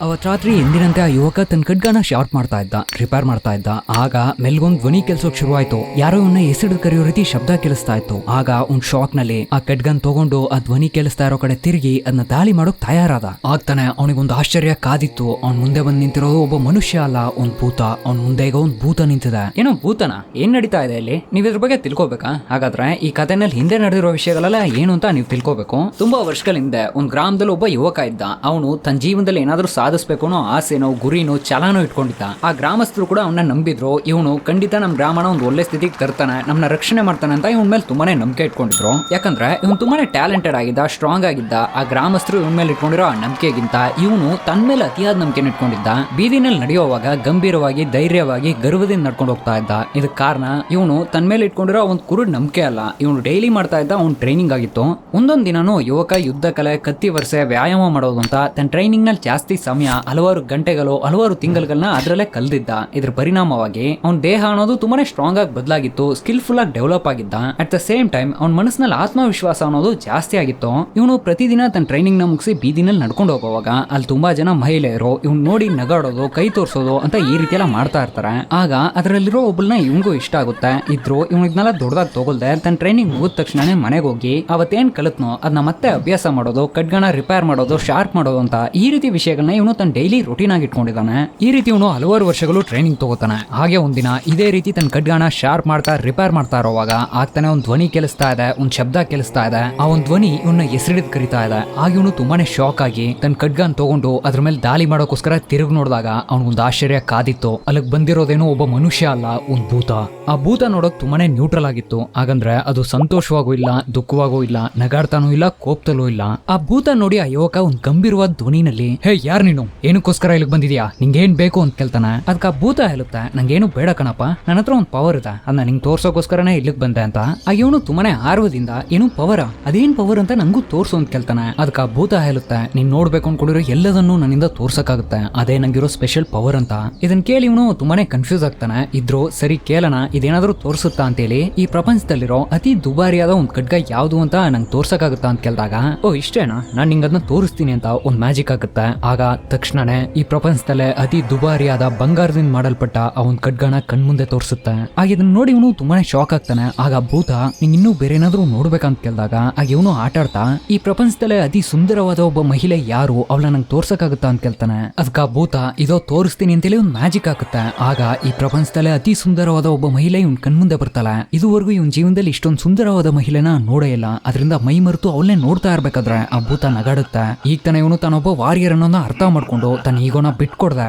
ಅವತ್ ರಾತ್ರಿ ಎಂದಿನಂತೆ ಆ ಯುವಕ ತನ್ನ ಖಡ್ಗನ ಶಾರ್ಪ್ ಮಾಡ್ತಾ ಇದ್ದ, ರಿಪೇರ್ ಮಾಡ್ತಾ ಇದ್ದ. ಆಗ ಮೆಲ್ಗೊಂದ್ ಧ್ವನಿ ಕೆಲ್ಸೋಕ್ ಶುರುವಾಯ್ತು. ಯಾರೋ ಇವನ್ನ ಹೆಸರು ಕರೆಯೋ ರೀತಿ ಶಬ್ದ ಕೇಳಿಸ್ತಾ ಇತ್ತು. ಆಗ ಒಂದ್ ಶಾಕ್ ನಲ್ಲಿ ಆ ಖಡ್ಗನ್ ತಗೊಂಡು ಆ ಧ್ವನಿ ಕೇಳಿಸ್ತಾ ಇರೋ ಕಡೆ ತಿರುಗಿ ಅದನ್ನ ದಾಳಿ ಮಾಡೋಕ್ ತಯಾರಾದ. ಆಗ್ತಾನೆ ಅವನಿಗೊಂದು ಆಶ್ಚರ್ಯ ಕಾದಿತ್ತು. ಅವ್ನ್ ಮುಂದೆ ಬಂದ್ ನಿಂತಿರೋದು ಒಬ್ಬ ಮನುಷ್ಯ ಅಲ್ಲ, ಒಂದ್ ಭೂತ. ಅವ್ನ್ ಮುಂದೆ ಈಗ ಒಂದ್ ಭೂತ ನಿಂತಿದೆ. ಏನೋ ಭೂತನ ಏನ್ ನಡೀತಾ ಇದೆ ಇಲ್ಲಿ, ನೀವ್ ಇದ್ರ ಬಗ್ಗೆ ತಿಳ್ಕೊಬೇಕಾ? ಹಾಗಾದ್ರೆ ಈ ಕಥೆನಲ್ಲಿ ಹಿಂದೆ ನಡೆದಿರೋ ವಿಷಯಗಳೆಲ್ಲ ಏನು ಅಂತ ನೀವು ತಿಳ್ಕೊಬೇಕು. ತುಂಬಾ ವರ್ಷಗಳ ಹಿಂದೆ ಒಂದ್ ಗ್ರಾಮದಲ್ಲಿ ಒಬ್ಬ ಯುವಕ ಇದ್ದ. ಅವನು ತನ್ನ ಜೀವನದಲ್ಲಿ ಏನಾದ್ರೂ ಸಾಧಿಸಬೇಕು ಅನ್ನೋ ಆಸೆನೋ ಗುರಿನೋ ಛಲನೋ ಇಟ್ಕೊಂಡಿದ್ದ. ಆ ಗ್ರಾಮಸ್ಥರು ಕೂಡ ಅವನ್ನ ನಂಬಿದ್ರು. ಇವನು ಖಂಡಿತ ನಮ್ ಗ್ರಾಮನ ಒಂದು ಒಳ್ಳೆ ಸ್ಥಿತಿಗೆ ತರ್ತಾನೆ, ನಮ್ಮನ್ನ ರಕ್ಷಣೆ ಮಾಡ್ತಾನೆ ಅಂತ ಇವನ್ ಮೇಲೆ ತುಂಬಾನೇ ನಂಬಿಕೆ ಇಟ್ಕೊಂಡಿದ್ರು. ಯಾಕಂದ್ರೆ ಇವನು ತುಂಬಾನೇ ಟ್ಯಾಲೆಂಟೆಡ್ ಆಗಿದ್ದ, ಸ್ಟ್ರಾಂಗ್ ಆಗಿದ್ದ. ಆ ಗ್ರಾಮಸ್ಥರು ಇವನ್ ಮೇಲೆ ಇಟ್ಕೊಂಡಿರೋ ಆ ನಂಬಿಕೆಗಿಂತ ಇವನು ತನ್ನ ಮೇಲೆ ಅತಿಯಾದ ನಂಬಿಕೆ ಇಟ್ಕೊಂಡಿದ್ದ. ಬೀದಿನಲ್ಲಿ ನಡೆಯುವಾಗ ಗಂಭೀರವಾಗಿ, ಧೈರ್ಯವಾಗಿ, ಗರ್ವದಿಂದ ನಡ್ಕೊಂಡು ಹೋಗ್ತಾ ಇದ್ದ. ಇದಕ್ಕೆ ಕಾರಣ ಇವನು ತನ್ನ ಮೇಲೆ ಇಟ್ಕೊಂಡಿರೋ ಒಂದು ಕುರುಡ್ ನಂಬಿಕೆ ಅಲ್ಲ, ಇವನು ಡೈಲಿ ಮಾಡ್ತಾ ಇದ್ದ ಅವ್ನ್ ಟ್ರೈನಿಂಗ್ ಆಗಿತ್ತು. ಒಂದೊಂದ್ ದಿನಾನು ಯುವಕ ಯುದ್ಧ ಕಲೆ, ಕತ್ತಿ ವರ್ಷೆ, ವ್ಯಾಯಾಮ ಮಾಡೋದು ಅಂತ ತನ್ನ ಟ್ರೈನಿಂಗ್ ನಲ್ಲಿ ಜಾಸ್ತಿ ಸಮಯ, ಹಲವಾರು ಗಂಟೆಗಳು, ಹಲವಾರು ತಿಂಗಳುಗಳನ್ನ ಅದರಲ್ಲೇ ಕಲ್ದಿದ್ದ. ಇದ್ರ ಪರಿಣಾಮವಾಗಿ ಅವನ ದೇಹ ಅನ್ನೋದು ತುಂಬಾನೇ ಸ್ಟ್ರಾಂಗ್ ಆಗಿ ಬದಲಾಗಿತ್ತು, ಸ್ಕಿಲ್ಫುಲ್ ಆಗಿ ಡೆವಲಪ್ ಆಗಿದ್ದ. ಅಟ್ ದ ಸೇಮ್ ಟೈಮ್ ಅವನ ಮನಸ್ಸಿನಲ್ಲಿ ಆತ್ಮವಿಶ್ವಾಸ ಅನ್ನೋದು ಜಾಸ್ತಿ ಆಗಿತ್ತು. ಇವನು ಪ್ರತಿದಿನ ತನ್ನ ಟ್ರೈನಿಂಗ್ ನ ಮುಗಿಸಿ ಬೀದಿನಲ್ಲಿ ನಡ್ಕೊಂಡು ಹೋಗುವಾಗ ಅಲ್ಲಿ ತುಂಬಾ ಜನ ಮಹಿಳೆಯರು ಇವ್ನು ನೋಡಿ ನಗಾಡೋದು, ಕೈ ತೋರ್ಸೋದು ಅಂತ ಈ ರೀತಿ ಎಲ್ಲ ಮಾಡ್ತಾ ಇರ್ತಾರೆ. ಆಗ ಅದರಲ್ಲಿರೋ ಒಬ್ಬಳನ್ನ ಇವಂಗೂ ಇಷ್ಟ ಆಗುತ್ತೆ. ಇದ್ರು ಇವ್ನ ಇದನ್ನೆಲ್ಲ ದೊಡ್ಡದಾಗಿ ತಗೊಳ್ದೆ ತನ್ನ ಟ್ರೈನಿಂಗ್ ಮುಗಿದ ತಕ್ಷಣನೇ ಮನೆಗೆ ಹೋಗಿ ಅವತ್ತೇನ್ ಕಲಿತ್ನೋ ಅದನ್ನ ಮತ್ತೆ ಅಭ್ಯಾಸ ಮಾಡೋದು, ಖಡ್ಗನ ರಿಪೇರ್ ಮಾಡೋದು, ಶಾರ್ಪ್ ಮಾಡೋದು ಅಂತ ಈ ರೀತಿ ವಿಷಯಗಳನ್ನ ಇವನು ತನ್ನ ಡೈಲಿ ರೂಟೀನ್ ಆಗಿ ಇಟ್ಕೊಂಡಿದ್ದಾನೆ. ಈ ರೀತಿ ಇವನು ಹಲವಾರು ವರ್ಷಗಳು ಟ್ರೈನಿಂಗ್ ತಗೋತಾನೆ. ಹಾಗೆ ಒಂದಿನ ಇದೇ ರೀತಿ ತನ್ನ ಖಡ್ಗನ ಶಾರ್ಪ್ ಮಾಡ್ತಾ ರಿಪೇರ್ ಮಾಡ್ತಾ ಇರೋವಾಗ ಆಗ್ತಾನೆ ಒಂದ್ ಧ್ವನಿ ಕೇಳಿಸ್ತಾ ಇದೆ, ಒಂದ್ ಶಬ್ದ ಕೇಳಿಸ್ತಾ ಇದೆ. ಆ ಒಂದ್ ಧ್ವನಿ ಇವನ್ನ ಹೆಸರಿಡ್ ಕರಿತಾ ಇದೆ. ಆಗ ಇವನು ತುಂಬಾನೇ ಶಾಕ್ ಆಗಿ ತನ್ನ ಖಡ್ಗನ್ ತಗೊಂಡು ಅದ್ರ ಮೇಲೆ ದಾಳಿ ಮಾಡೋಕೋಸ್ಕರ ತಿರುಗಿ ನೋಡಿದಾಗ ಅವನಿಗೊಂದು ಆಶ್ಚರ್ಯ ಕಾದಿತ್ತು. ಅಲ್ಲಿಗೆ ಬಂದಿರೋದೇನೋ ಒಬ್ಬ ಮನುಷ್ಯ ಅಲ್ಲ, ಒಂದ್ ಭೂತ. ಆ ಭೂತ ನೋಡೋಕ್ ತುಂಬಾನೇ ನ್ಯೂಟ್ರಲ್ ಆಗಿತ್ತು. ಹಾಗಂದ್ರೆ ಅದು ಸಂತೋಷವಾಗೂ ಇಲ್ಲ, ದುಃಖವಾಗೂ ಇಲ್ಲ, ನಗಾಡ್ತಾನೂ ಇಲ್ಲ, ಕೋಪದಲ್ಲೂ ಇಲ್ಲ. ಆ ಭೂತ ನೋಡಿ ಆ ಯುವಕ ಒಂದ್ ಗಂಭೀರವಾದ ಧ್ವನಿನಲ್ಲಿ, ಹೇ ಯಾರ್ ನೀನು, ಏನಕ್ಕೋಸ್ಕರ ಇಲ್ಲಿಗೆ ಬಂದಿದ್ಯಾ, ನಿಂಗೇನ್ ಬೇಕು ಅಂತ ಕೇಳ್ತಾನೆ. ಅದಕ್ಕೆ ಆ ಭೂತ ಹೇಳುತ್ತೆ, ನಂಗೇನು ಬೇಡ ಕಣಪ್ಪ, ನನ್ನ ಹತ್ರ ಒಂದ್ ಪವರ್ ಇದೆ, ಅದನ್ನ ನಿಂಗೆ ತೋರ್ಸೋಕೋಸ್ಕರನೇ ಇಲ್ಲಿಗೆ ಬಂದೆ ಅಂತ. ಆ ಇವನು ತುಂಬಾನೇ ಆರ್ವದಿಂದ, ಏನು ಪವರ್, ಅದೇನ್ ಪವರ್ ಅಂತ ನಂಗೂ ತೋರ್ಸು ಅಂತ ಕೇಳ್ತಾನೆ. ಅದಕ್ಕೆ ಆ ಭೂತ ಹೇಳುತ್ತೆ, ನೀನ್ ನೋಡ್ಬೇಕು ಅನ್ಕೊಂಡಿರೋ ಎಲ್ಲದನ್ನು ನನ್ನಿಂದ ತೋರ್ಸಕ್ಕಾಗುತ್ತೆ, ಅದೇ ನಂಗಿರೋ ಸ್ಪೆಷಲ್ ಪವರ್ ಅಂತ. ಇದನ್ ಕೇಳಿ ಇವನು ತುಂಬಾನೇ ಕನ್ಫ್ಯೂಸ್ ಆಗ್ತಾನೆ. ಇದ್ರು ಸರಿ ಕೇಳೋಣ ಇದೇನಾದ್ರೂ ತೋರ್ಸುತ್ತಾ ಅಂತೇಳಿ ಈ ಪ್ರಪಂಚದಲ್ಲಿರೋ ಅತಿ ದುಬಾರಿಯಾದ ಒಂದ್ ಖಡ್ಗ ಯಾವ್ದು ಅಂತ ನಂಗೆ ತೋರ್ಸಕ್ಕಾಗುತ್ತಾ ಅಂತ ಕೇಳಿದಾಗ, ಓ ಇಷ್ಟೇನಾ, ನಾನ್ ನಿಂಗೆ ಅದನ್ನ ತೋರಿಸ್ತೀನಿ ಅಂತ ಒಂದ್ ಮ್ಯಾಜಿಕ್ ಆಗುತ್ತೆ. ಆಗ ತಕ್ಷಣನೇ ಈ ಪ್ರಪಂಚದಲ್ಲೇ ಅತಿ ದುಬಾರಿಯಾದ ಬಂಗಾರದಿಂದ ಮಾಡಲ್ಪಟ್ಟ ಆ ಒಂದ್ ಖಡ್ಗನ ಕಣ್ಮುಂದೆ ತೋರಿಸುತ್ತೆ. ಆಗ ಇದನ್ನ ನೋಡಿ ಇವನು ತುಂಬಾನೇ ಶಾಕ್ ಆಗ್ತಾನೆ. ಆಗ ಭೂತ ನಿಂಗೆ ಇನ್ನೂ ಬೇರೆ ಏನಾದ್ರೂ ನೋಡ್ಬೇಕಂತ ಕೇಳಿದಾಗ ಆಗ ಇವನು ಆಟಾಡ್ತಾ, ಈ ಪ್ರಪಂಚದಲ್ಲೇ ಅತಿ ಸುಂದರವಾದ ಒಬ್ಬ ಮಹಿಳೆ ಯಾರು, ಅವಳನ್ನ ನಂಗೆ ತೋರ್ಸಕ್ಕಾಗುತ್ತಾ ಅಂತ ಕೇಳ್ತಾನೆ. ಅದಕ್ಕ ಭೂತ ಇದೋ ತೋರಿಸ್ತೀನಿ ಅಂತೇಳಿ ಒಂದ್ ಮ್ಯಾಜಿಕ್ ಆಗುತ್ತೆ. ಆಗ ಈ ಪ್ರಪಂಚದಲ್ಲೇ ಅತಿ ಸುಂದರವಾದ ಒಬ್ಬ ಮಹಿಳೆ ಇವನ್ ಕಣ್ಮುಂದೆ ಬರ್ತಾಳೆ. ಇದುವರೆಗೂ ಇವನ್ ಜೀವನದಲ್ಲಿ ಇಷ್ಟೊಂದು ಸುಂದರವಾದ ಮಹಿಳೆನ ನೋಡೇ ಇಲ್ಲ. ಅದರಿಂದ ಮೈ ಮರೆತು ಅವಳನ್ನೇ ನೋಡ್ತಾ ಇರ್ಬೇಕಾದ್ರೆ ಆ ಭೂತ ನಗಾಡುತ್ತೆ. ಈಗ ತಾನೆ ಇವನು ತಾನೊಬ್ಬ ವಾರಿಯರ್ ಅನ್ನೋದನ್ನ ಅರ್ಥ ಮಾಡ್ಕೊಂಡು ತನ್ನ ಈಗೋನ ಬಿಟ್ಕೊಡ್ದೆ.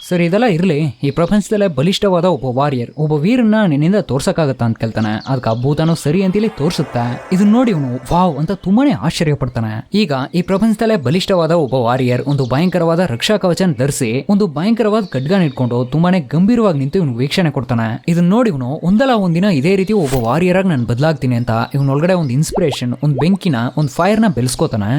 ಸರಿ ಇದೆಲ್ಲ ಇರ್ಲಿ, ಈ ಪ್ರಪಂಚದಲ್ಲೇ ಬಲಿಷ್ಠವಾದ ಒಬ್ಬ ವಾರಿಯರ್, ಒಬ್ಬ ವೀರನ್ನ ನಿನ್ನಿಂದ ತೋರ್ಸಕ್ಕಾಗತ್ತಾ ಅಂತ ಕೇಳ್ತಾನೆ. ಅದಕ್ಕೆ ಆ ಭೂತನೂ ಸರಿ ಅಂತೇಳಿ ತೋರಿಸುತ್ತೆ. ಇದನ್ನ ನೋಡಿ ಇವನು ವಾವ್ ಅಂತ ತುಂಬಾನೇ ಆಶ್ಚರ್ಯ ಪಡ್ತಾನೆ. ಈಗ ಈ ಪ್ರಪಂಚದಲ್ಲೇ ಬಲಿಷ್ಠವಾದ ಒಬ್ಬ ವಾರಿಯರ್ ಒಂದು ಭಯಂಕರವಾದ ರಕ್ಷಾ ಕವಚನ ಧರಿಸಿ ಒಂದು ಭಯಂಕರವಾದ ಖಡ್ಗನ ಇಟ್ಕೊಂಡು ತುಂಬಾನೇ ಗಂಭೀರವಾಗಿ ನಿಂತು ಇವನು ವೀಕ್ಷಣೆ ಕೊಡ್ತಾನೆ. ಇದನ್ನ ನೋಡಿ ಇವನು ಒಂದಲ್ಲ ಒಂದಿನ ಇದೇ ರೀತಿ ಒಬ್ಬ ವಾರಿಯರ್ ಆಗಿ ನಾನು ಬದಲಾಗ್ತೀನಿ ಅಂತ ಇವನೊಳಗಡೆ ಒಂದು ಇನ್ಸ್ಪಿರೇಷನ್, ಒಂದು ಬೆಂಕಿನ, ಒಂದು ಫೈರ್ ನ ಬೆಳೆಸ್ಕೋತಾನೆ.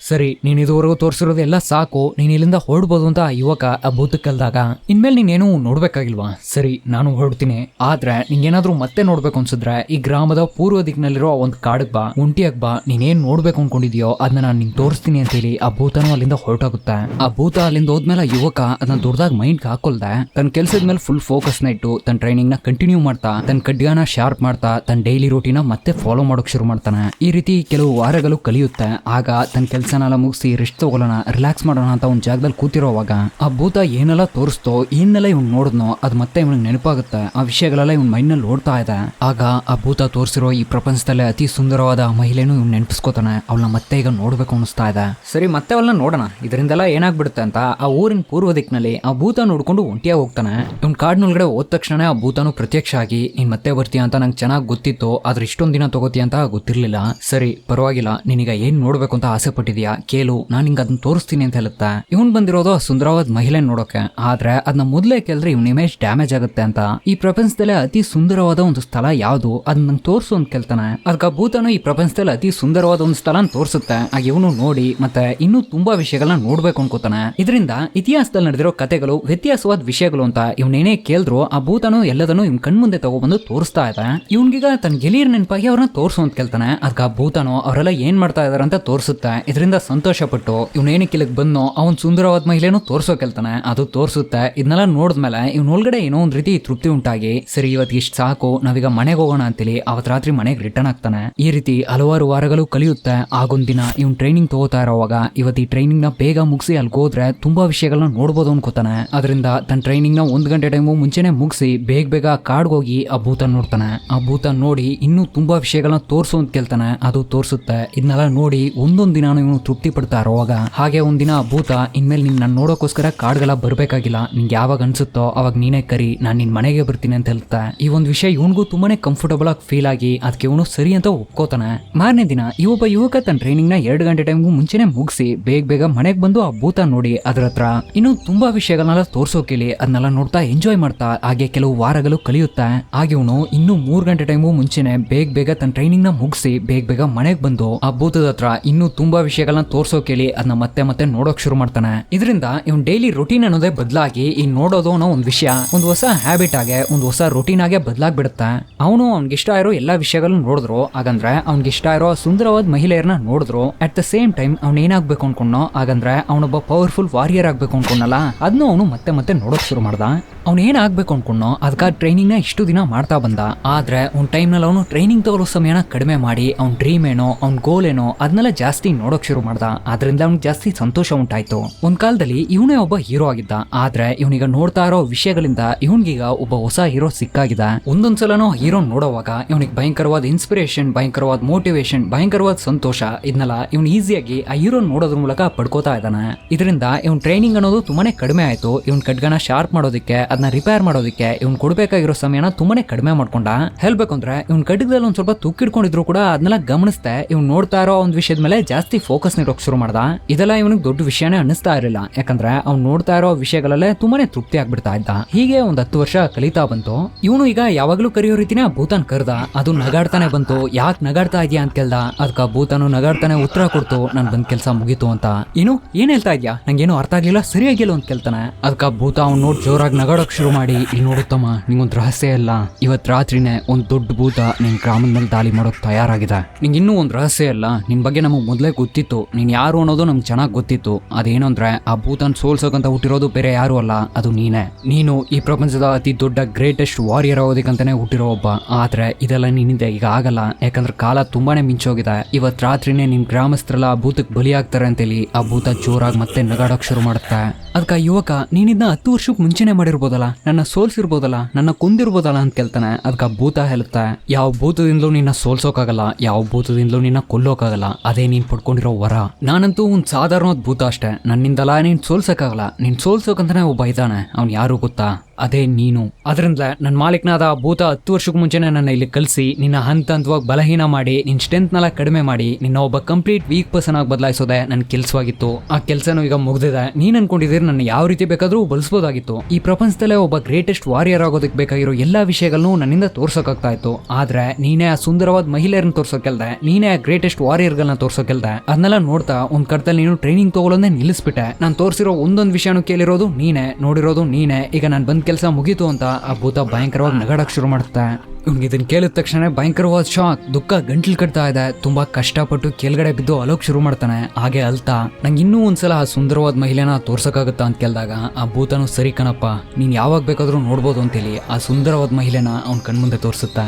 ಸರಿ ನೀನ್ ಇದುವರೆಗೂ ತೋರಿಸಿರೋದೆಲ್ಲ ಸಾಕು, ನೀನ್ ಇಲ್ಲಿಂದ ಹೊರಡ್ಬೋದು ಅಂತ ಆ ಯುವಕ ಆ ಭೂತಕ್ಕೆ ಕಲ್ದಾಗ, ಇನ್ಮೇಲೆ ನೀನೇನು ನೋಡ್ಬೇಕಾಗಿಲ್ವಾ, ಸರಿ ನಾನು ಹೊರಡ್ತೀನಿ, ಆದ್ರೆ ನಿಂಗೇನಾದ್ರೂ ಮತ್ತೆ ನೋಡ್ಬೇಕು ಅನ್ಸಿದ್ರೆ ಈ ಗ್ರಾಮದ ಪೂರ್ವ ದಿಕ್ಕಿನಲ್ಲಿರೋ ಒಂದ್ ಕಾಡಕ್ ಬಾ, ಒಂಟಿಯಾಗ್ ಬಾ, ನೀನೇನ್ ನೋಡ್ಬೇಕು ಅನ್ಕೊಂಡಿದ್ಯೋ ಅದನ್ನ ನಾನು ನಿಂಗೆ ತೋರಿಸ್ತೀನಿ ಅಂತ ಹೇಳಿ ಆ ಭೂತನು ಅಲ್ಲಿಂದ ಹೊರಟೋಗುತ್ತೆ. ಆ ಭೂತ ಅಲ್ಲಿಂದ ಹೋದ್ಮೇಲೆ ಆ ಯುವಕ ಅದನ್ನ ದೊಡ್ಡದಾಗಿ ಮೈಂಡ್ ಹಾಕೊಳ್ದೆ ತನ್ನ ಕೆಲ್ಸದ ಮೇಲೆ ಫುಲ್ ಫೋಕಸ್ ನ ಇಟ್ಟು ತನ್ನ ಟ್ರೈನಿಂಗ್ ನ ಕಂಟಿನ್ಯೂ ಮಾಡ್ತಾ, ತನ್ನ ಖಡ್ಗನ ಶಾರ್ಪ್ ಮಾಡ್ತಾ, ತನ್ನ ಡೈಲಿ ರೂಟೀನ್ ಮತ್ತೆ ಫಾಲೋ ಮಾಡೋಕ್ ಶುರು ಮಾಡ್ತಾನೆ. ಈ ರೀತಿ ಕೆಲವು ವಾರಗಳು ಕಲಿಯುತ್ತೆ. ಆಗ ತನ್ನ ಕೆಲಸನೆಲ್ಲ ಮುಗಿಸಿ ರೆಸ್ಟ್ ತಗೊಳ್ಳೋಣ, ರಿಲ್ಯಾಕ್ಸ್ ಮಾಡೋಣ ಅಂತ ಒಂದ್ ಜಾಗದಲ್ಲಿ ಕೂತಿರೋವಾಗ ಆ ಭೂತ ಏನೆಲ್ಲ ತೋರಿಸ್ತೋ, ಏನೆಲ್ಲ ಇವ್ನು ನೋಡಿದ್ನೋ ಅದು ಮತ್ತೆ ಇವನಿಗೆ ನೆನಪಾಗುತ್ತೆ. ಆ ವಿಷಯಗಳೆಲ್ಲ ಇವ್ನ ಮೈಂಡ್ ನಲ್ಲಿ ಓಡ್ತಾ ಇದೆ. ಆಗ ಆ ಭೂತ ತೋರಿಸಿರೋ ಈ ಪ್ರಪಂಚದಲ್ಲೇ ಅತಿ ಸುಂದರವಾದ ಮಹಿಳೆನು ಇವ್ನು ನೆನಪಿಸ್ಕೋತಾನೆ. ಅವಳನ್ನ ಮತ್ತೆ ಈಗ ನೋಡ್ಬೇಕು ಅನಿಸ್ತಾ ಇದೆ. ಸರಿ ಮತ್ತೆ ಅವಳನ್ನ ನೋಡೋಣ, ಇದರಿಂದೆಲ್ಲ ಏನಾಗ್ಬಿಡುತ್ತೆ ಅಂತ ಆ ಊರಿನ ಪೂರ್ವ ದಿಕ್ಕಿನಲ್ಲಿ ಆ ಭೂತ ನೋಡ್ಕೊಂಡು ಒಂಟಿಯಾಗಿ ಹೋಗ್ತಾನೆ. ಇವ್ನ ಕಾಡಿನೊಳಗಡೆ ಹೋದ ತಕ್ಷಣ ಆ ಭೂತನು ಪ್ರತ್ಯಕ್ಷ ಆಗಿ, ನೀನ್ ಮತ್ತೆ ಬರ್ತೀಯ ಅಂತ ನಂಗೆ ಚೆನ್ನಾಗಿ ಗೊತ್ತಿತ್ತು, ಆದ್ರೆ ಇಷ್ಟೊಂದ್ ದಿನ ತಗೋತೀಯ ಅಂತ ಗೊತ್ತಿರ್ಲಿಲ್ಲ. ಸರಿ ಪರವಾಗಿಲ್ಲ, ನೀನೀಗ ಏನ್ ನೋಡ್ಬೇಕು ಅಂತ ಆಸೆ ಪಟ್ಟಿದ್ಯಾ ಕೇಳು, ನಾನ್ ನಿಂಗೆ ಅದನ್ನ ತೋರಿಸ್ತೀನಿ ಅಂತ ಹೇಳುತ್ತಾ. ಇವನ್ ಬಂದಿರೋದು ಆ ಸುಂದರವಾದ ಮಹಿಳೆ ನೋಡೋಕೆ, ಆದ್ರೆ ಅದನ್ನ ಮೊದಲೇ ಕೇಳಿದ್ರೆ ಇವನ್ ಇಮೇಜ್ ಡ್ಯಾಮೇಜ್ ಆಗುತ್ತೆ ಅಂತ. ಈ ಪ್ರಪಂಚದಲ್ಲೇ ಅತಿ ಸುಂದರವಾದ ಒಂದು ಸ್ಥಳ ಯಾವುದು ಅದನ್ನ ನಂಗೆ ತೋರಿಸು ಅಂತ ಕೇಳ್ತಾನೆ. ಅದಕ್ಕೆ ಭೂತನು ಈ ಪ್ರಪಂಚದಲ್ಲಿ ಅತಿ ಸುಂದರವಾದ ಒಂದು ಸ್ಥಳ ತೋರಿಸುತ್ತೆ. ಆಗ ಇವನು ನೋಡಿ ಮತ್ತೆ ಇನ್ನೂ ತುಂಬಾ ವಿಷಯಗಳನ್ನ ನೋಡ್ಬೇಕು ಅನ್ಕೋತಾನೆ. ಇದರಿಂದ ಇತಿಹಾಸದಲ್ಲಿ ನಡೆದಿರೋ ಕಥೆಗಳು, ವ್ಯತ್ಯಾಸವಾದ ವಿಷಯಗಳು ಅಂತ ಇವನೇನೇ ಕೇಳಿದ್ರು ಆ ಭೂತನು ಎಲ್ಲದನ್ನು ಇವ್ನ ಕಣ್ಮುಂದೆ ತಗೊಬಂದು ತೋರಿಸ್ತಾ ಇದೆ. ಇವನ್ಗೀಗ ತನ್ನ ಗೆಳೆಯರ್ ನೆನಪಾಗಿ ಅವ್ರನ್ನ ತೋರಿಸು ಅಂತ ಕೇಳ್ತಾನೆ. ಅದಕ್ಕೆ ಆ ಭೂತನು ಅವರೆಲ್ಲ ಏನ್ ಮಾಡ್ತಾ ಇದಾರೆ ಅಂತ ತೋರಿಸುತ್ತೆ. ಇದರಿಂದ ಅದರಿಂದ ಸಂತೋಷ ಪಟ್ಟು ಇವನೇನಕ್ಕೆ ಇಲ್ಲಿಗೆ ಬಂದೋ ಅವನ್ ಸುಂದರವಾದ ಮಹಿಳೆನೂ ತೋರ್ಸೋಕೆಲ್ತಾನೆ. ಅದು ತೋರಿಸುತ್ತೆ. ಇದನ್ನೆಲ್ಲ ನೋಡಿದ್ಮೇಲೆ ಇವ್ನ ಒಳಗಡೆ ಏನೋ ಒಂದ್ ರೀತಿ ತೃಪ್ತಿ ಉಂಟಾಗಿ ಸರಿ ಇವತ್ತು ಇಷ್ಟು ಸಾಕು, ನಾವೀಗ ಮನೆಗೆ ಹೋಗೋಣ ಅಂತೇಳಿ ಅವತ್ ರಾತ್ರಿ ಮನೆಗೆ ರಿಟರ್ನ್ ಆಗ್ತಾನೆ. ಈ ರೀತಿ ಹಲವಾರು ವಾರಗಳು ಕಲಿಯುತ್ತೆ. ಆಗೊಂದಿನ ಇವ್ನ್ ಟ್ರೈನಿಂಗ್ ತಗೋತಾ ಇರೋವಾಗ ಇವತ್ತು ಈ ಟ್ರೈನಿಂಗ್ ನ ಬೇಗ ಮುಗಿಸಿ ಅಲ್ಲಿ ಹೋದ್ರೆ ತುಂಬಾ ವಿಷಯಗಳನ್ನ ನೋಡ್ಬೋದು ಅನ್ಕೋತಾನೆ. ಅದರಿಂದ ತನ್ನ ಟ್ರೈನಿಂಗ್ ನ 1 ಗಂಟೆ ಟೈಮು ಮುಂಚೆನೆ ಮುಗಿಸಿ ಬೇಗ ಕಾಡ್ಗೋಗಿ ಆ ಭೂತ ನೋಡ್ತಾನೆ. ಆ ಭೂತ ನೋಡಿ ಇನ್ನೂ ತುಂಬಾ ವಿಷಯಗಳನ್ನ ತೋರ್ಸು ಅಂತ ಕೇಳ್ತಾನೆ. ಅದು ತೋರಿಸುತ್ತೆ. ಇದನ್ನೆಲ್ಲ ನೋಡಿ ಒಂದೊಂದ್ ದಿನ ಇವನು ತೃಪ್ತಿ ಪಡ್ತಾ ಇರೋವಾಗ ಹಾಗೆ ಒಂದಿನ ಆ ಭೂತ ಇನ್ಮೇಲೆ ನಿನ್ನ ನೋಡೋಕೋಸ್ಕರ ಕಾಡ್ಗೆಲ್ಲ ಬರ್ಬೇಕಾಗಿಲ್ಲ, ನಿಂಗೆ ಯಾವಾಗ ಅನ್ಸುತ್ತೋ ಅವಾಗ ನೀನೇ ಕರಿ, ನಾನ್ ನಿನ್ ಮನೆಗೆ ಬರ್ತೀನಿ ಅಂತ ಹೇಳ್ತಾ ಈ ಒಂದು ವಿಷಯ ಇವನ್ಗೂ ತುಂಬಾನೇ ಕಂಫರ್ಟಬಲ್ ಆಗಿ ಫೀಲ್ ಆಗಿ ಅದಕ್ಕೆ ಇವನು ಸರಿ ಅಂತ ಒಪ್ಕೋತಾನೆ. ಮಾರನೇ ದಿನ ಒಬ್ಬ ಯುವಕ ತನ್ನ ಟ್ರೈನಿಂಗ್ ನ 2 ಗಂಟೆ ಟೈಮ್ಗೂ ಮುಂಚೆನೆ ಮುಗಿಸಿ ಬೇಗ ಮನೆಗೆ ಬಂದು ಆ ಭೂತ ನೋಡಿ ಅದ್ರ ಹತ್ರ ಇನ್ನು ತುಂಬಾ ವಿಷಯಗಳನ್ನೆಲ್ಲ ತೋರ್ಸೋಕೇಳಿ ಅದನ್ನೆಲ್ಲ ನೋಡ್ತಾ ಎಂಜಾಯ್ ಮಾಡ್ತಾ ಹಾಗೆ ಕೆಲವು ವಾರಗಳು ಕಲಿಯುತ್ತಾ ಹಾಗೆ ಇವನು ಇನ್ನು 3 ಗಂಟೆ ಟೈಮು ಮುಂಚೆನೆ ಬೇಗ ತನ್ನ ಟ್ರೈನಿಂಗ್ ನ ಮುಗಿಸಿ ಬೇಗ ಮನೆಗೆ ಬಂದು ಆ ಭೂತದ ಹತ್ರ ಇನ್ನೂ ತುಂಬಾ ವಿಷಯಗಳನ್ನ ತೋರ್ಸೋಕೇಳಿ ಅದನ್ನ ಮತ್ತೆ ನೋಡೋಕ್ ಶುರು ಮಾಡ್ತಾನೆ. ಇದರಿಂದ ಇವನ್ ಡೈಲಿ ರೊಟೀನ್ ಅನ್ನೋದೇ ಬದಲಾಗಿ ಈ ನೋಡೋದು ಅನ್ನೋ ಒಂದ್ ವಿಷಯ ಒಂದು ಹೊಸ ಹ್ಯಾಬಿಟ್ ಆಗಿ ಒಂದು ಹೊಸ ರೊಟೀನ್ ಆಗಿ ಬದಲಾಗ್ಬಿಡುತ್ತೆ. ಅವನು ಅವ್ನಿಗಿಷ್ಟ ಇರೋ ಎಲ್ಲಾ ವಿಷಯಗಳನ್ನ ನೋಡಿದ್ರು, ಹಾಗಂದ್ರೆ ಅವ್ನಿಗಿಷ್ಟ ಇರೋ ಸುಂದರವಾದ ಮಹಿಳೆಯರನ್ನ ನೋಡಿದ್ರು. ಅಟ್ ದ ಸೇಮ್ ಟೈಮ್ ಅವ್ನ ಏನಾಗ್ಬೇಕು ಅನ್ಕೊಂಡೋ, ಹಾಗಂದ್ರೆ ಅವನೊಬ್ಬ ಪವರ್ಫುಲ್ ವಾರಿಯರ್ ಆಗ್ಬೇಕು ಅನ್ಕೊಂಡಲ್ಲ, ಅದನ್ನು ಅವನು ಮತ್ತೆ ನೋಡೋಕ್ ಶುರು ಮಾಡ್ದ. ಅವ್ನು ಏನಾಗ್ಬೇಕು ಅನ್ಕೊಂಡೋ ಅದಕ್ಕಾಗಿ ಟ್ರೈನಿಂಗ್ ನ ಇಷ್ಟು ದಿನ ಮಾಡ್ತಾ ಬಂದ. ಆದ್ರೆ ಒಂದ್ ಟೈಮ್ ನಲ್ಲಿ ಅವನು ಟ್ರೈನಿಂಗ್ ತಗೊಳ್ಳೋ ಸಮಯನ ಕಡಿಮೆ ಮಾಡಿ ಅವ್ನ ಡ್ರೀಮ್ ಏನೋ ಅವ್ನ ಗೋಲ್ ಏನೋ ಅದನ್ನೆಲ್ಲ ಜಾಸ್ತಿ ನೋಡೋಕ್ ಶುರು ಮಾಡ್ದ. ಅದರಿಂದ ಅವ್ನಿಗೆ ಜಾಸ್ತಿ ಸಂತೋಷ ಉಂಟಾಯ್ತು. ಒಂದ್ ಕಾಲದಲ್ಲಿ ಇವನೇ ಒಬ್ಬ ಹೀರೋ ಆಗಿದ್ದ. ಆದ್ರೆ ಇವನೀಗ ನೋಡ್ತಾ ಇರೋ ವಿಷಯಗಳಿಂದ ಇವನ್ಗೀಗ ಒಬ್ಬ ಹೊಸ ಹೀರೋ ಸಿಕ್ಕಾಗಿದ್ದ. ಒಂದೊಂದ್ಸಲನೋ ಹೀರೋ ನೋಡೋವಾಗ ಇವನಿಗೆ ಭಯಂಕರವಾದ ಇನ್ಸ್ಪಿರೇಷನ್, ಭಯಂಕರವಾದ ಮೋಟಿವೇಶನ್, ಭಯಂಕರವಾದ ಸಂತೋಷ ಇದನ್ನೆಲ್ಲ ಇವನು ಈಸಿಯಾಗಿ ಆ ಹೀರೋ ನೋಡೋದ್ರ ಮೂಲಕ ಪಡ್ಕೋತಾ ಇದ್ದಾನೆ. ಇದರಿಂದ ಇವನ್ ಟ್ರೈನಿಂಗ್ ಅನ್ನೋದು ತುಂಬಾನೇ ಕಡಿಮೆ ಆಯ್ತು. ಇವನ್ ಖಡ್ಗನ ಶಾರ್ಪ್ ಮಾಡೋದಕ್ಕೆ, ಅದನ್ನ ರಿಪೇರ್ ಮಾಡೋದಕ್ಕೆ ಇವನ್ ಕೊಡ್ಬೇಕಾಗಿರೋ ಸಮಯನ ತುಂಬಾನೇ ಕಡಿಮೆ ಮಾಡ್ಕೊಂಡ. ಹೇಳ್ಬೇಕಂದ್ರೆ ಇವನ್ ಖಡ್ಗದಲ್ಲಿ ಒಂದ್ ಸ್ವಲ್ಪ ತುಕ್ಕಿಡ್ಕೊಂಡಿದ್ರು ಕೂಡ ಅದನ್ನೆಲ್ಲ ಗಮನಿಸ್ತೆ ಇವನ್ ನೋಡ್ತಾ ಇರೋ ಒಂದ್ ವಿಷಯದ ಮೇಲೆ ಜಾಸ್ತಿ ಫೋಕಸ್ ನೀಡೋಕ್ ಶುರು ಮಾಡ್ದ. ಇದೆಲ್ಲ ಇವನಿಗೆ ದೊಡ್ಡ ವಿಷಯನೇ ಅನಿಸ್ತಾ ಇರಲಿಲ್ಲ, ಯಾಕಂದ್ರೆ ಅವ್ನು ನೋಡ್ತಾ ಇರೋ ವಿಷಯಗಳಲ್ಲೇ ತುಂಬಾನೇ ತೃಪ್ತಿ ಆಗ್ಬಿಡ್ತಾ ಇದ್ದ. ಹೀಗೆ ಒಂದ್ 10 ವರ್ಷ ಕಲಿತಾ ಬಂತು. ಇವನು ಈಗ ಯಾವಾಗ್ಲೂ ಕರೆಯೋ ರೀತಿನೇ ಭೂತನ್ ಕರ್ದ. ಅದು ನಗಾಡ್ತಾನೆ ಬಂತು. ಯಾಕೆ ನಗಾಡ್ತಾ ಇದೆಯಾ ಅಂತ ಕೇಳ್ದ. ಅದಕ್ಕ ಭೂತನು ನಗಾಡ್ತಾನೆ ಉತ್ತರ ಕೊಡ್ತು, ನನ್ ಬಂದ್ ಕೆಲ್ಸ ಮುಗೀತು ಅಂತ. ಏನು ಏನ್ ಹೇಳ್ತಾ ಇದ್ಯಾ, ನಂಗೇನು ಅರ್ಥ ಆಗ್ಲಿಲ್ಲ, ಸರಿಯಾಗಿಲ್ಲ ಅಂತ ಕೇಳ್ತಾನೆ. ಅದಕ್ಕ ಭೂತ ಅವ್ನು ನೋಡ್ ಜೋರಾಗಿ ನಗಾಡೋಕ್ ಶುರು ಮಾಡಿ, ಇಲ್ಲಿ ನೋಡುತ್ತಮ್ಮ, ನಿಂಗೊಂದ್ ರಹಸ್ಯ ಇಲ್ಲ, ಇವತ್ ರಾತ್ರಿನೇ ಒಂದ್ ದೊಡ್ಡ ಭೂತ ನಿನ್ ಗ್ರಾಮದ ಮೇಲೆ ದಾಳಿ ಮಾಡೋಕ್ ತಯಾರಾಗಿದೆ. ನಿಂಗೆ ಇನ್ನೂ ಒಂದ್ ರಹಸ್ಯ ಇಲ್ಲ, ನಿನ್ ಬಗ್ಗೆ ನಮಗ್ ಮೊದ್ಲೇ ಗೊತ್ತಿತ್ತು, ನೀನ್ ಯಾರು ಅನ್ನೋದು ನಮ್ಗೆ ಚೆನ್ನಾಗ್ ಗೊತ್ತಿತ್ತು. ಅದೇನು ಅಂದ್ರೆ ಆ ಭೂತನ್ ಸೋಲ್ಸೋಕಂತ ಹುಟ್ಟಿರೋದು ಬೇರೆ ಯಾರು ಅಲ್ಲ, ಅದು ನೀನೇ. ನೀನು ಈ ಪ್ರಪಂಚದ ಅತಿ ದೊಡ್ಡ ಗ್ರೇಟೆಸ್ಟ್ ವಾರಿಯರ್ ಆಗೋದಕ್ಕಂತಾನೆ ಹುಟ್ಟಿರೋ ಒಬ್ಬ. ಆದ್ರೆ ಇದೆಲ್ಲ ನಿನ್ನಿಂದ ಈಗ ಆಗಲ್ಲ, ಯಾಕಂದ್ರೆ ಕಾಲ ತುಂಬಾನೇ ಮಿಂಚೋಗಿದೆ. ಇವತ್ ರಾತ್ರಿನೇ ನಿನ್ ಗ್ರಾಮಸ್ಥರೆಲ್ಲ ಆ ಭೂತಕ್ಕೆ ಬಲಿಯಾಗ್ತಾರೆ ಅಂತೇಳಿ ಆ ಭೂತ ಜೋರಾಗಿ ಮತ್ತೆ ನಗಾಡೋಕ್ ಶುರು ಮಾಡುತ್ತೆ. ಅದಕ್ಕ ಯುವಕ, ನೀನಿದ್ನ 10 ವರ್ಷಕ್ಕೆ ಮುಂಚೆನೆ ಮಾಡಿರ್ಬೋದಲ್ಲ, ನನ್ನ ಸೋಲ್ಸಿರ್ಬೋದಲ್ಲ, ನನ್ನ ಕೊಂದಿರ್ಬೋದಲ್ಲ ಅಂತ ಕೇಳ್ತಾನೆ. ಅದಕ್ಕ ಭೂತ ಹೇಳುತ್ತೆ, ಯಾವ ಭೂತದಿಂದಲೂ ನಿನ್ನ ಸೋಲ್ಸೋಕಾಗಲ್ಲ, ಯಾವ ಭೂತದಿಂದಲೂ ನಿನ್ನ ಕೊಲ್ಲೋಕಾಗಲ್ಲ, ಅದೇ ನೀನ್ ಪಡ್ಕೊಂಡಿರೋ ವರ. ನಾನಂತೂ ಒಂದ್ ಸಾಧಾರಣವಾದ ಭೂತ ಅಷ್ಟೇ, ನನ್ನಿಂದಲ್ಲ ನೀನ್ ಸೋಲ್ಸಕ್ಕಾಗಲ್ಲ. ನೀನ್ ಸೋಲ್ಸೋಕಂತಾನೆ ಒಬ್ಬ ಇದ್ದಾನೆ, ಅವ್ನ್ ಯಾರು ಗೊತ್ತಾ, ಅದೇ ನೀನು. ಅದರಿಂದ ನನ್ನ ಮಾಲೀಕನಾದ ಆ ಭೂತ 10 ವರ್ಷಕ್ಕೆ ಮುಂಚೆನೆ ನನ್ನ ಇಲ್ಲಿ ಕಲಿಸಿ ನಿನ್ನ ಹಂತವಾಗಿ ಬಲಹೀನ ಮಾಡಿ ನಿನ್ ಸ್ಟ್ರೆಂತ್ ನೆಲ್ಲ ಕಡಿಮೆ ಮಾಡಿ ನಿನ್ನ ಒಬ್ಬ ಕಂಪ್ಲೀಟ್ ವೀಕ್ ಪರ್ಸನ್ ಆಗಿ ಬದಲಾಯಿಸೋದೆ ನನ್ನ ಕೆಲಸವಾಗಿತ್ತು. ಆ ಕೆಲಸನೂ ಈಗ ಮುಗ್ದಿದೆ. ನೀನ್ ಅನ್ಕೊಂಡಿದ್ದೀರಿ ನನ್ನ ಯಾವ ರೀತಿ ಬೇಕಾದ್ರೂ ಬಳಸಬಹುದಾಗಿತ್ತು. ಈ ಪ್ರಪಂಚದಲ್ಲೇ ಒಬ್ಬ ಗ್ರೇಟೆಸ್ಟ್ ವಾರಿಯರ್ ಆಗೋದಕ್ಕೆ ಬೇಕಾಗಿರೋ ಎಲ್ಲಾ ವಿಷಯಗಳನ್ನು ನನ್ನಿಂದ ತೋರ್ಸೋಕಾಗ್ತಾ ಇತ್ತು. ಆದ್ರೆ ನೀನೇ ಆ ಸುಂದರವಾದ ಮಹಿಳೆಯರನ್ನ ತೋರ್ಸೋಕೆಲ್ದೆ, ನೀನೇ ಆ ಗ್ರೇಟೆಸ್ಟ್ ವಾರಿಯರ್ಗಳನ್ನ ತೋರ್ಸೋಕೆಲ್ದೆ. ಅದನ್ನೆಲ್ಲ ನೋಡ್ತಾ ಒಂದ್ ಕರ್ತಲ್ಲಿ ನೀನು ಟ್ರೈನಿಂಗ್ ತಗೊಳ್ಳೋದೇ ನಿಲ್ಲಿಸ್ಬಿಟ್ಟೆ. ನಾನು ತೋರಿಸಿರೋ ಒಂದೊಂದು ವಿಷಯನೂ ಕೇಳಿರೋದು ನೀನೇ, ನೋಡಿರೋದು ನೀನೇ. ಈಗ ನಾನು ಬಂದ್ ಕೆಲಸ ಮುಗೀತು ಅಂತ ಆ ಭೂತ ಭಯಂಕರವಾಗಿ ನಗಾಡಕ್ ಶುರು ಮಾಡುತ್ತೆ. ಇವ್ನಿಗೆ ಇದನ್ನ ಕೇಳಿದ ತಕ್ಷಣ ಭಯಂಕರವಾದ ಶಾಕ್, ದುಃಖ ಗಂಟ್ಲು ಕಟ್ತಾ ಇದೆ. ತುಂಬಾ ಕಷ್ಟಪಟ್ಟು ಕೆಳಗಡೆ ಬಿದ್ದು ಅಲೋಕ್ ಶುರು ಮಾಡ್ತಾನೆ. ಹಾಗೆ ಅಲ್ತಾ, ನಂಗೆ ಇನ್ನೂ ಒಂದ್ಸಲ ಆ ಸುಂದರವಾದ ಮಹಿಳೆನ ತೋರ್ಸಕ್ಕಾಗತ್ತಾ ಅಂತ ಕೇಳಿದಾಗ ಆ ಭೂತನು ಸರಿ ಕಣಪ್ಪ, ನೀನ್ ಯಾವಾಗ ಬೇಕಾದ್ರೂ ನೋಡ್ಬೋದು ಅಂತೇಳಿ ಆ ಸುಂದರವಾದ ಮಹಿಳೆನ ಅವ್ನ ಕಣ್ಮುಂದೆ ತೋರಿಸುತ್ತೆ.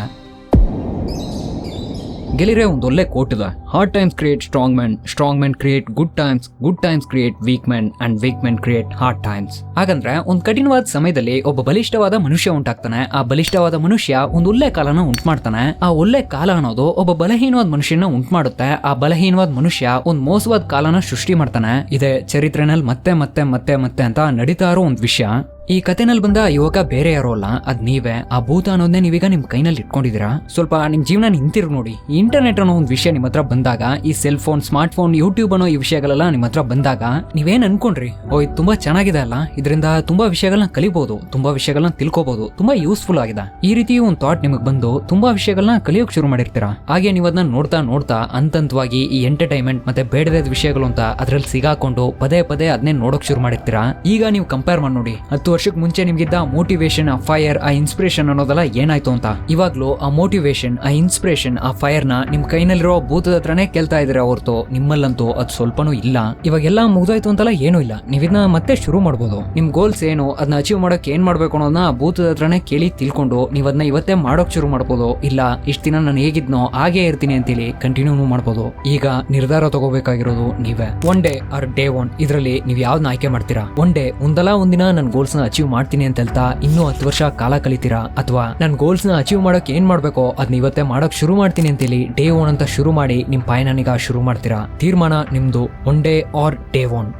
ಗೆಲಿರೆ ಒಂದು ಒಳ್ಳೆ ಕೋಟ್ ಇದೆ, hard times create strong men create good times create weak men create hard times. ಹಾಗಂದ್ರೆ ಒಂದ್ ಕಠಿಣವಾದ ಸಮಯದಲ್ಲಿ ಒಬ್ಬ ಬಲಿಷ್ಠವಾದ ಮನುಷ್ಯ ಉಂಟಾಗ್ತಾನೆ. ಆ ಬಲಿಷ್ಠವಾದ ಮನುಷ್ಯ ಒಂದ್ ಒಳ್ಳೆ ಕಾಲನ ಉಂಟು ಮಾಡ್ತಾನೆ. ಆ ಒಳ್ಳೆ ಕಾಲ ಅನ್ನೋದು ಒಬ್ಬ ಬಲಹೀನವಾದ ಮನುಷ್ಯನ ಉಂಟು ಮಾಡುತ್ತೆ. ಆ ಬಲಹೀನವಾದ ಮನುಷ್ಯ ಒಂದ್ ಮೋಸವಾದ ಕಾಲನ ಸೃಷ್ಟಿ ಮಾಡ್ತಾನೆ. ಇದೇ ಚರಿತ್ರೆನಲ್ಲಿ ಮತ್ತೆ ಅಂತ ನಡೀತಾ ಇರೋ ಒಂದ್ ವಿಷಯ. ಈ ಕಥೆನಲ್ಲಿ ಬಂದ ಯುವಕ ಬೇರೆ ಯಾರೋ ಅಲ್ಲ, ಅದ್ ನೀವೇ. ಆ ಭೂತ ಅನ್ನೋದನ್ನೇ ನೀವೀಗ ನಿಮ್ ಕೈನಲ್ಲಿ ಇಟ್ಕೊಂಡಿದ್ದೀರಾ. ಸ್ವಲ್ಪ ನಿಮ್ ಜೀವನ ನಿಂತಿರು ನೋಡಿ. ಇಂಟರ್ನೆಟ್ ಅನ್ನೋ ಒಂದು ವಿಷಯ ನಿಮ್ಮ ಹತ್ರ ಬಂದಾಗ, ಈ cell phone, smart phone, YouTube ಅನ್ನೋ ಈ ವಿಷಯಗಳೆಲ್ಲ ನಿಮ್ಮ ಹತ್ರ ಬಂದಾಗ ನೀವೇನ್ ಅನ್ಕೊಂಡ್ರಿ, ಇದು ತುಂಬಾ ಚೆನ್ನಾಗಿದೆ ಅಲ್ಲ, ಇದರಿಂದ ತುಂಬಾ ವಿಷಯಗಳನ್ನ ಕಲಿಬಹುದು, ತುಂಬಾ ವಿಷಯಗಳನ್ನ ತಿಳ್ಕೋಬಹುದು, ತುಂಬಾ ಯೂಸ್ಫುಲ್ ಆಗಿದೆ. ಈ ರೀತಿ ಒಂದು ಥಾಟ್ ನಿಮಗೆ ಬಂದು ತುಂಬಾ ವಿಷಯಗಳನ್ನ ಕಲಿಯೋಕ್ ಶುರು ಮಾಡಿರ್ತೀರಾ. ಹಾಗೆ ನೀವು ಅದನ್ನ ನೋಡ್ತಾ ಹಂತವಾಗಿ ಈ ಎಂಟರ್ಟೈನ್ಮೆಂಟ್ ಮತ್ತೆ ಬೇಡದ ವಿಷಯಗಳು ಅಂತ ಅದ್ರಲ್ಲಿ ಸಿಗಾಕೊಂಡು ಪದೇ ಅದನ್ನೇ ನೋಡೋಕ್ ಶುರು ಮಾಡಿರ್ತೀರಾ. ಈಗ ನೀವು ಕಂಪೇರ್ ಮಾಡಿ ನೋಡಿ, 10 ವರ್ಷಕ್ಕೆ ಮುಂಚೆ ನಿಮ್ಗಿದ್ದ ಮೋಟಿವೇಶನ್, ಆ ಫೈರ್, ಆ ಇನ್ಸ್ಪಿರೇಷನ್ ಅನ್ನೋದೆಲ್ಲ ಏನಾಯ್ತು ಅಂತ. ಇವಾಗ್ಲೂ ಆ ಮೋಟಿವೇಶನ್, ಆ ಇನ್ಸ್ಪಿರೇಷನ್, ಆ ಫೈರ್ ನ ನಿಮ್ ಕೈನಲ್ಲಿರೋ ಭೂತದ ಹತ್ರನೇ ಕೇಳ್ತಾ ಇದ್ರೆ ಹೊರತು ನಿಮ್ಮಲ್ಲಂತೂ ಅದು ಸ್ವಲ್ಪನೂ ಇಲ್ಲ. ಇವಾಗೆಲ್ಲ ಮುಗ್ದಾಯ್ತು ಅಂತಲ್ಲ ಏನೂ ಇಲ್ಲ, ನೀವಿನ್ನ ಮತ್ತೆ ಶುರು ಮಾಡ್ಬೋದು. ನಿಮ್ ಗೋಲ್ಸ್ ಏನು, ಅದನ್ನ ಅಚೀವ್ ಮಾಡಕ್ ಏನ್ ಮಾಡ್ಬೇಕು ಅನ್ನೋದನ್ನ ಭೂತದ ಹತ್ರನೇ ಕೇಳಿ ತಿಳ್ಕೊಂಡು ನೀವ್ ಅದನ್ನ ಇವತ್ತೇ ಮಾಡೋಕ್ ಶುರು ಮಾಡ್ಬೋದು. ಇಲ್ಲ ಇಷ್ಟ ದಿನ ನಾನು ಹೇಗಿದ್ನೋ ಹಾಗೆ ಇರ್ತೀನಿ ಅಂತೇಳಿ ಕಂಟಿನ್ಯೂ ಮಾಡ್ಬೋದು. ಈಗ ನಿರ್ಧಾರ ತಗೋಬೇಕಾಗಿರೋದು ನೀವೇ. One day or day one ಇದ್ರಲ್ಲಿ ನೀವ್ ಯಾವ್ದನ್ನ ಆಯ್ಕೆ ಮಾಡ್ತೀರಾ? ಒನ್ ಡೇ ಒಂದಲ್ಲ ಒಂದಿನ ನನ್ ಗೋಲ್ಸ್ ನ ಅಚೀವ್ ಮಾಡ್ತೀನಿ ಅಂತ ಹೇಳ್ತಾ ಇನ್ನೂ 10 ವರ್ಷ ಕಾಲ ಕಲಿತೀರಾ, ಅಥವಾ ನನ್ ಗೋಲ್ಸ್ ನ ಅಚೀವ್ ಮಾಡಕ್ ಏನ್ ಮಾಡ್ಬೇಕೋ ಅದನ್ನ ಇವತ್ತೇ ಮಾಡಕ್ ಶುರು ಮಾಡ್ತೀನಿ ಅಂತೇಳಿ ಡೇ ಒನ್ ಅಂತ ಶುರು ಮಾಡಿ ನಿಮ್ ಪಯಣನಿಗ ಶುರು ಮಾಡ್ತೀರಾ. ತೀರ್ಮಾನ ನಿಮ್ದು. One day or day one.